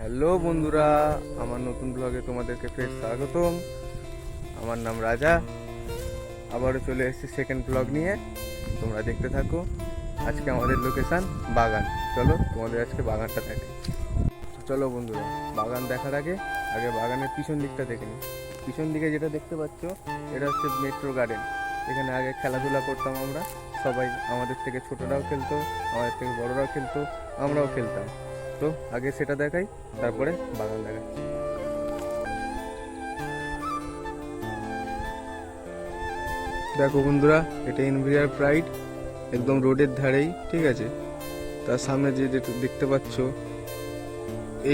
Hello বন্ধুরা, আমার নতুন ব্লগে তোমাদেরকে ফের স্বাগতম। আমার নাম রাজা। আবারও চলে এসেছি সেকেন্ড ব্লগ নিয়ে, তোমরা দেখতে থাকো। আজকে আমাদের লোকেশন বাগান। চলো তোমাদের আজকে বাগানটা দেখাই। চলো বন্ধুরা, বাগান দেখার আগে আগে বাগানের পিছন দিকটা দেখে নিই। পিছন দিকে যেটা দেখতে পাচ্ছ, এটা হচ্ছে মেট্রো গার্ডেন। এখানে আগে খেলাধুলা করতাম আমরা সবাই। আমাদের থেকে ছোটরাও খেলতো, আমাদের থেকে বড়রাও খেলতো, আমরাও খেলতাম। তো আগে সেটা দেখাই, তারপরে বাগান দেখাই। দেখো বন্ধুরা, এটা এনভিআর প্রাইড, একদম রোডের ধারেই, ঠিক আছে। তার সামনে যে যেটা দেখতে পাচ্ছ,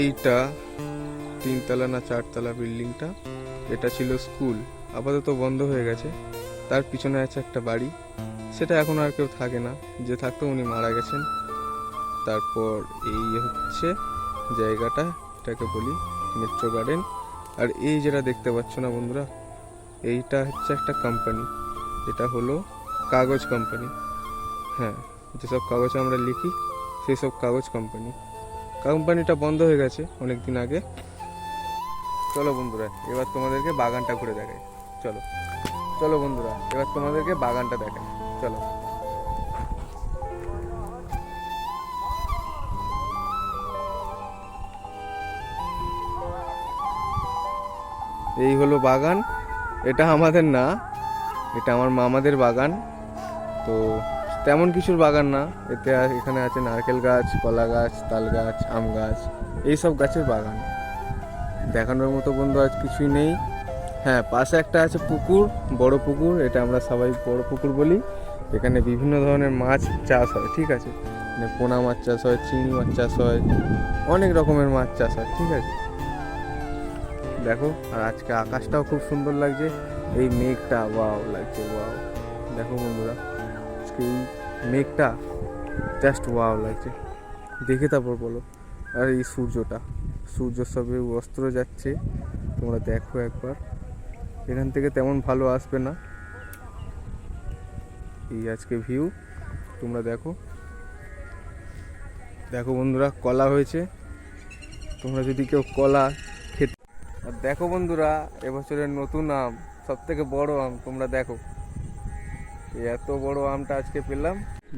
এইটা 3 তলা না 4 তলা বিল্ডিংটা, এটা ছিল স্কুল, আপাতত বন্ধ হয়ে গেছে। তার পিছনে আছে একটা বাড়ি, সেটা এখন আর কেউ থাকে না, যে থাকতো উনি মারা গেছেন। তারপর এই হচ্ছে জায়গাটা, এটাকে বলি মেট্রো গার্ডেন। আর এই যেটা দেখতে পাচ্ছ না বন্ধুরা, এইটা হচ্ছে একটা কোম্পানি। এটা হলো কাগজ কোম্পানি। হ্যাঁ, যেসব কাগজ আমরা লিখি সেই সব কাগজ কোম্পানি। কোম্পানিটা বন্ধ হয়ে গেছে অনেক দিন আগে। চলো বন্ধুরা, এবার তোমাদেরকে বাগানটা ঘুরে দেখাই। চলো চলো বন্ধুরা, এবার তোমাদেরকে বাগানটা দেখাই। চলো। এই হলো বাগান। এটা আমাদের না, এটা আমার মামাদের বাগান। তো তেমন কিছুর বাগান না, এখানে আছে নারকেল গাছ, কলা গাছ, তাল গাছ, আম গাছ, এইসব গাছের বাগান। দেখানোর মতো বন্ধু আজ কিছুই নেই। হ্যাঁ, পাশে একটা আছে পুকুর, বড় পুকুর, এটা আমরা সবাই বড় পুকুর বলি। এখানে বিভিন্ন ধরনের মাছ চাষ হয়, ঠিক আছে। মানে পোনা মাছ চাষ হয়, চিংড়ি মাছ চাষ হয়, অনেক রকমের মাছ চাষ হয়, ঠিক আছে। দেখো, আর আজকে আকাশটাও খুব সুন্দর লাগছে। এই মেঘটা ওয়াও লাগছে, ওয়াও। দেখো বন্ধুরা, আজকে এই মেঘটা জাস্ট ওয়াও লাগছে, দেখে তারপর বলো। আর এই সূর্য সবে অস্ত যাচ্ছে, তোমরা দেখো একবার। এখান থেকে তেমন ভালো আসবে না এই আজকে ভিউ, তোমরা দেখো। দেখো বন্ধুরা, কলা হয়েছে, তোমরা যদি কেউ কলা খেতে। আর দেখো বন্ধুরা, এবছরের নতুন আম, সব থেকে বড় আম, তোমরা দেখো। এই এত বড় আমটা আজকে পেলাম।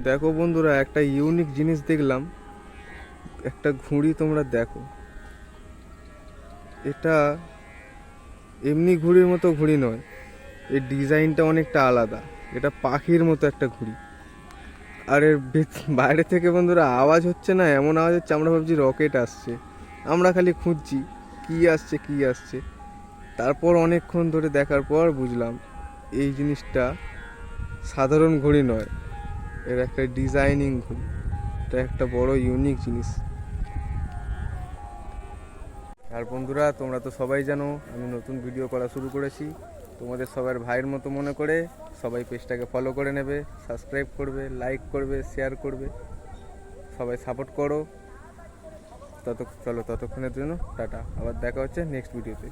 দেখো বন্ধুরা, একটা ইউনিক জিনিস দেখলাম, একটা ঘুড়ি, তোমরা দেখো। এটা এমনি ঘুড়ির মতো ঘুড়ি নয়, এর ডিজাইনটা অনেকটা আলাদা। এটা পাখির মতো একটা ঘুড়ি। আর এর বাইরে থেকে বন্ধুরা আওয়াজ হচ্ছে না, এমন আওয়াজ হচ্ছে আমরা ভাবছি রকেট আসছে। আমরা খালি খুঁজছি কি আসছে কি আসছে। তারপর অনেকক্ষণ ধরে দেখার পর বুঝলাম এই জিনিসটা সাধারণ ঘড়ি নয়, এর একটা ডিজাইনিং ঘড়ি। এটা একটা বড় ইউনিক জিনিস। আর বন্ধুরা, তোমরা তো সবাই জানো আমি নতুন ভিডিও করা শুরু করেছি। তোমাদের সবার ভাইয়ের মতো মনে করে সবাই পেজটাকে ফলো করে নেবে, সাবস্ক্রাইব করবে, লাইক করবে, শেয়ার করবে, সবাই সাপোর্ট করো। চলো ততক্ষণের জন্য টাটা, আবার দেখা হচ্ছে নেক্সট ভিডিওতে।